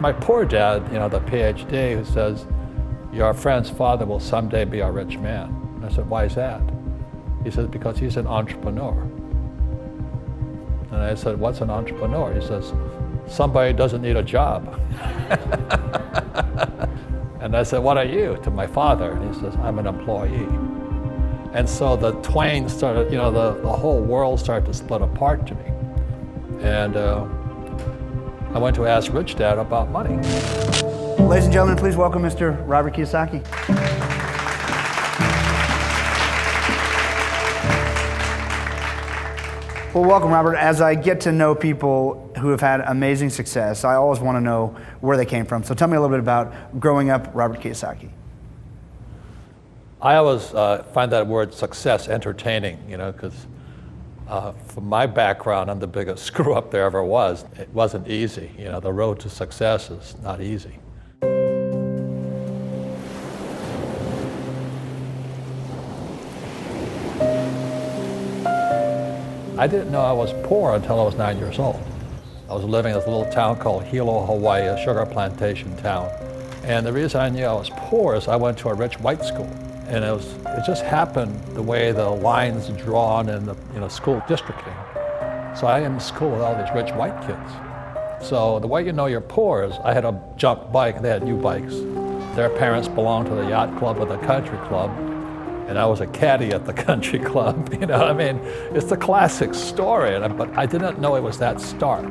My poor dad, the PhD, who says, your friend's father will someday be a rich man. And I said, why is that? He says, because he's an entrepreneur. And I said, what's an entrepreneur? He says, somebody who doesn't need a job. And I said, what are you? To my father. And he says, I'm an employee. And so the Twain started, the whole world started to split apart to me. And I went to ask Rich Dad about money. Ladies and gentlemen, please welcome Mr. Robert Kiyosaki. Well, welcome, Robert. As I get to know people who have had amazing success, I always want to know where they came from. So tell me a little bit about growing up Robert Kiyosaki. I always find that word success entertaining, because from my background, I'm the biggest screw up there ever was. It wasn't easy. The road to success is not easy. I didn't know I was poor until I was 9 years old. I was living in this little town called Hilo, Hawaii, a sugar plantation town. And the reason I knew I was poor is I went to a rich white school. And it just happened the way the lines drawn in the school districting. So I am in school with all these rich white kids. So the way you know you're poor is I had a junk bike, they had new bikes. Their parents belonged to the yacht club or the country club. And I was a caddy at the country club, It's the classic story, but I didn't know it was that stark.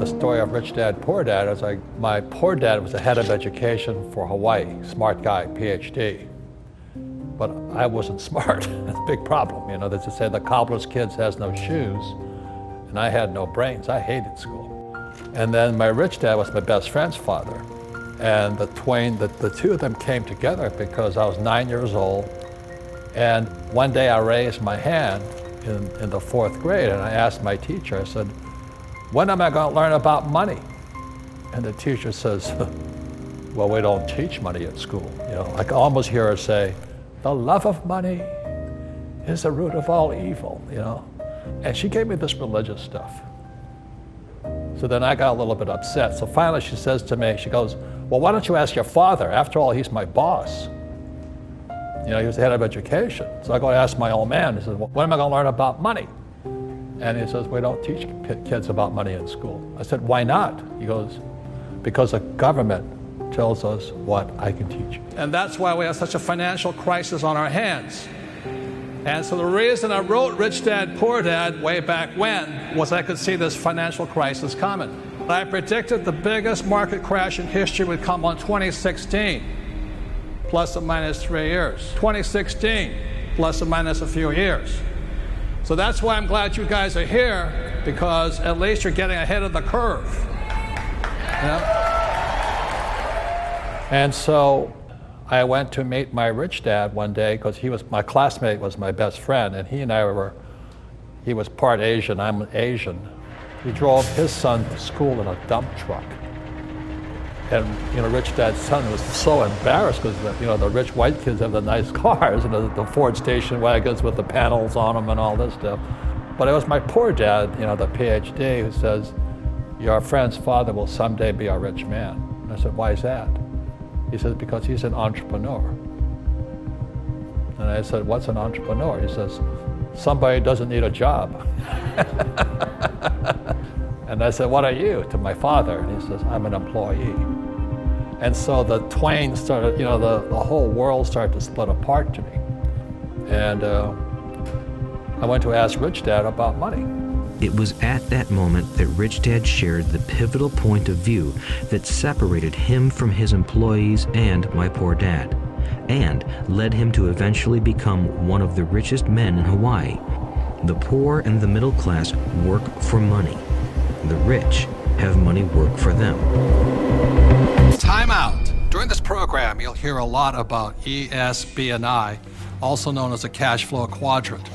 The story of Rich Dad, Poor Dad is my poor dad was the head of education for Hawaii, smart guy, PhD. But I wasn't smart, that's a big problem. They just say the cobbler's kids has no shoes, and I had no brains, I hated school. And then my rich dad was my best friend's father. And the two of them came together because I was 9 years old. And one day I raised my hand in the fourth grade and I asked my teacher, I said, when am I going to learn about money? And the teacher says, well, we don't teach money at school. I can almost hear her say, the love of money is the root of all evil, And she gave me this religious stuff. So then I got a little bit upset. So finally she says to me, she goes, well, why don't you ask your father? After all, he's my boss. He was the head of education. So I go to ask my old man. He says, well, when am I going to learn about money? And he says, we don't teach kids about money in school. I said, why not? He goes, because the government tells us what I can teach you. And that's why we have such a financial crisis on our hands. And so the reason I wrote Rich Dad, Poor Dad way back when was I could see this financial crisis coming. I predicted the biggest market crash in history would come on 2016, plus or minus 3 years. 2016, plus or minus a few years. So that's why I'm glad you guys are here, because at least you're getting ahead of the curve. And so I went to meet my rich dad one day because my classmate was my best friend, and he was part Asian, I'm Asian. He drove his son to school in a dump truck. And Rich Dad's son was so embarrassed because the rich white kids have the nice cars, the Ford station wagons with the panels on them and all this stuff. But it was my poor dad, the PhD, who says, your friend's father will someday be a rich man. And I said, why is that? He says, because he's an entrepreneur. And I said, what's an entrepreneur? He says, somebody who doesn't need a job. And I said, what are you? To my father. And he says, I'm an employee. And so the Twain started, the whole world started to split apart to me. And I went to ask Rich Dad about money. It was at that moment that Rich Dad shared the pivotal point of view that separated him from his employees and my poor dad, and led him to eventually become one of the richest men in Hawaii. The poor and the middle class work for money. The rich have money work for them. Time out. During this program, you'll hear a lot about E, S, B, and I, also known as the cash flow quadrant.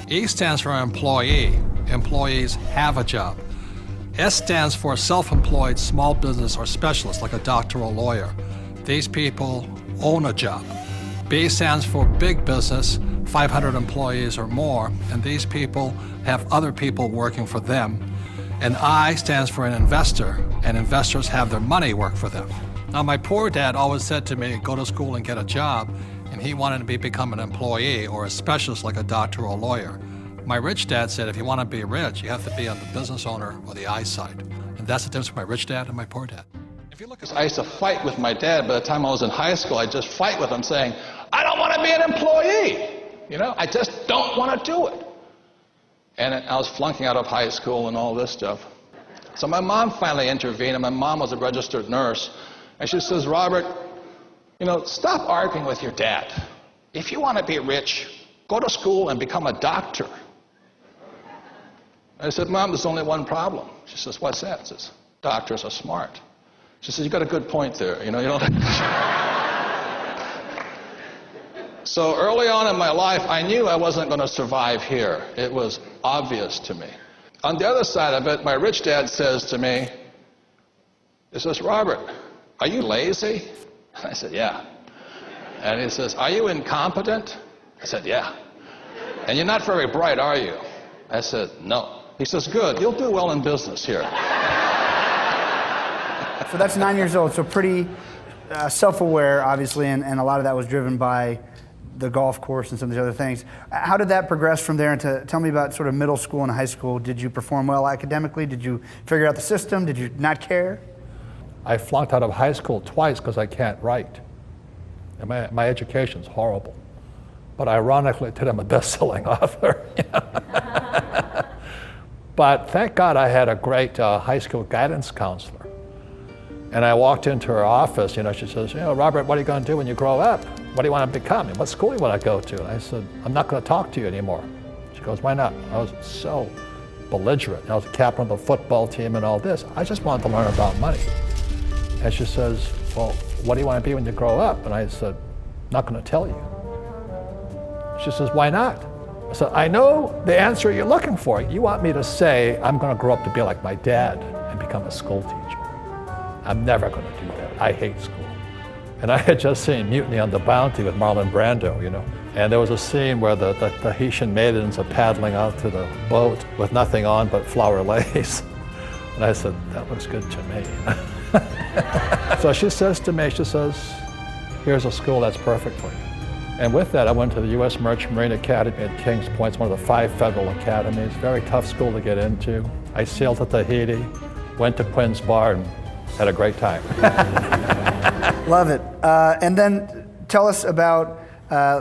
E stands for employee. Employees have a job. S stands for self-employed small business or specialist, like a doctor or lawyer. These people own a job. B stands for big business, 500 employees or more, and these people have other people working for them. And I stands for an investor, and investors have their money work for them. Now, my poor dad always said to me, go to school and get a job, and he wanted me to become an employee or a specialist like a doctor or a lawyer. My rich dad said, if you want to be rich, you have to be on the business owner or the I side. And that's the difference between my rich dad and my poor dad. If you look at, I used to fight with my dad. By the time I was in high school, I'd just fight with him saying, I don't want to be an employee. You know, I just don't want to do it. And I was flunking out of high school and all this stuff. So my mom finally intervened, and my mom was a registered nurse. And she says, Robert, you know, stop arguing with your dad. If you want to be rich, go to school and become a doctor. I said, Mom, there's only one problem. She says, what's that? I says, doctors are smart. She says, you got a good point there. You know, you don't. So early on in my life, I knew I wasn't going to survive here. It was obvious to me. On the other side of it, my rich dad says to me, he says, Robert, are you lazy? I said, yeah. And he says, are you incompetent? I said, yeah. And you're not very bright, are you? I said, no. He says, good, you'll do well in business here. So that's 9 years old, so pretty self-aware, obviously, and a lot of that was driven by the golf course and some of these other things. How did that progress from there? And tell me about sort of middle school and high school. Did you perform well academically? Did you figure out the system? Did you not care? I flunked out of high school twice because I can't write. And my education's horrible. But ironically, today I'm a best-selling author. But thank God I had a great high school guidance counselor. And I walked into her office, you know, she says, you know, Robert, what are you going to do when you grow up? What do you want to become? What school do you want to go to? And I said, I'm not going to talk to you anymore. She goes, why not? I was so belligerent. I was the captain of the football team and all this. I just wanted to learn about money. And she says, well, what do you want to be when you grow up? And I said, not going to tell you. She says, why not? I said, I know the answer you're looking for. You want me to say I'm going to grow up to be like my dad and become a school teacher. I'm never going to do that. I hate school. And I had just seen Mutiny on the Bounty with Marlon Brando, you know. And there was a scene where the Tahitian maidens are paddling out to the boat with nothing on but flower lace. And I said, that looks good to me. So she says to me, she says, here's a school that's perfect for you. And with that, I went to the U.S. Merchant Marine Academy at Kings Point. It's one of the 5 federal academies. Very tough school to get into. I sailed to Tahiti, went to Quinn's Bar, and had a great time. Love it. And then tell us about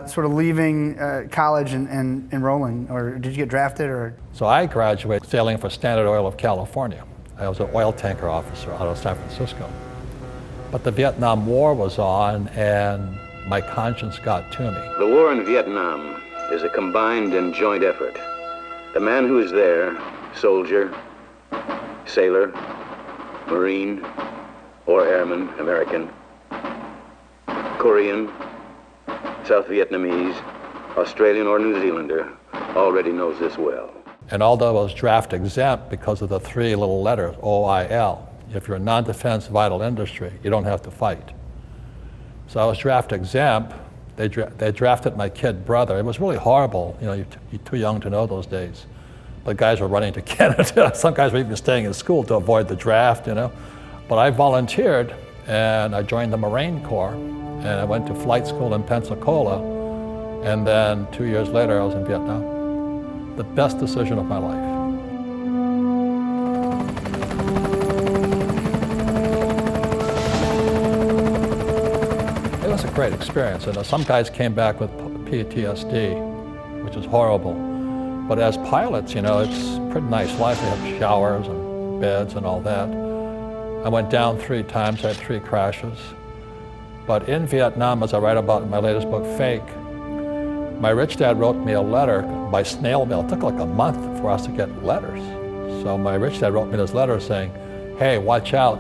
sort of leaving college and enrolling, or did you get drafted? Or? So I graduated sailing for Standard Oil of California. I was an oil tanker officer out of San Francisco. But the Vietnam War was on, and my conscience got to me. The war in Vietnam is a combined and joint effort. The man who is there, soldier, sailor, Marine, or airman, American, Korean, South Vietnamese, Australian or New Zealander, already knows this well. And although I was draft exempt because of the 3 little letters, OIL, if you're a non-defense vital industry, you don't have to fight. So I was draft exempt. They drafted my kid brother. It was really horrible. You know, you're too young to know those days. But guys were running to Canada. Some guys were even staying in school to avoid the draft, you know. But I volunteered, and I joined the Marine Corps, and I went to flight school in Pensacola, and then 2 years later, I was in Vietnam. The best decision of my life. It was a great experience. And some guys came back with PTSD, which is horrible. But as pilots, you know, it's a pretty nice life. We have showers and beds and all that. I went down 3 times. I had 3 crashes. But in Vietnam, as I write about in my latest book, Fake, my rich dad wrote me a letter by snail mail. It took like a month for us to get letters. So my rich dad wrote me this letter saying, hey, watch out.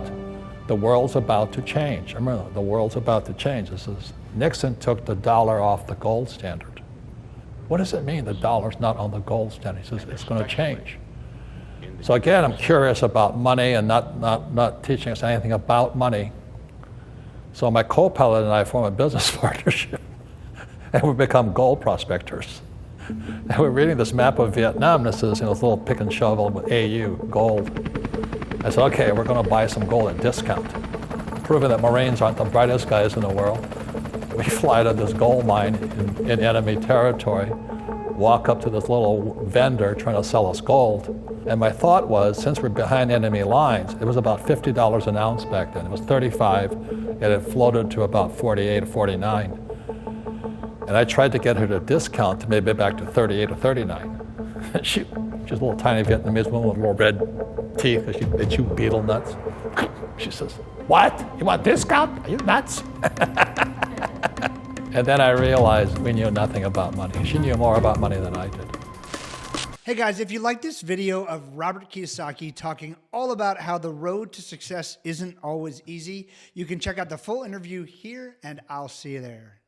The world's about to change. Remember, the world's about to change. This is, Nixon took the dollar off the gold standard. What does it mean the dollar's not on the gold standard? He says it's going to change. So again, I'm curious about money and not teaching us anything about money. So my co-pilot and I form a business partnership. and we become gold prospectors. And we're reading this map of Vietnam that says, this little pick and shovel with AU, gold. I said, okay, we're going to buy some gold at discount, proving that Marines aren't the brightest guys in the world. We fly to this gold mine in enemy territory, walk up to this little vendor trying to sell us gold. And my thought was, since we're behind enemy lines, it was about $50 an ounce back then. It was 35, and it floated to about 48 or 49. And I tried to get her to discount to maybe back to 38 or 39. She's a little tiny Vietnamese woman with little red teeth, because they chew beetle nuts. She says, "What? You want discount? Are you nuts?" And then I realized we knew nothing about money. She knew more about money than I did. Hey guys, if you like this video of Robert Kiyosaki talking all about how the road to success isn't always easy, you can check out the full interview here, and I'll see you there.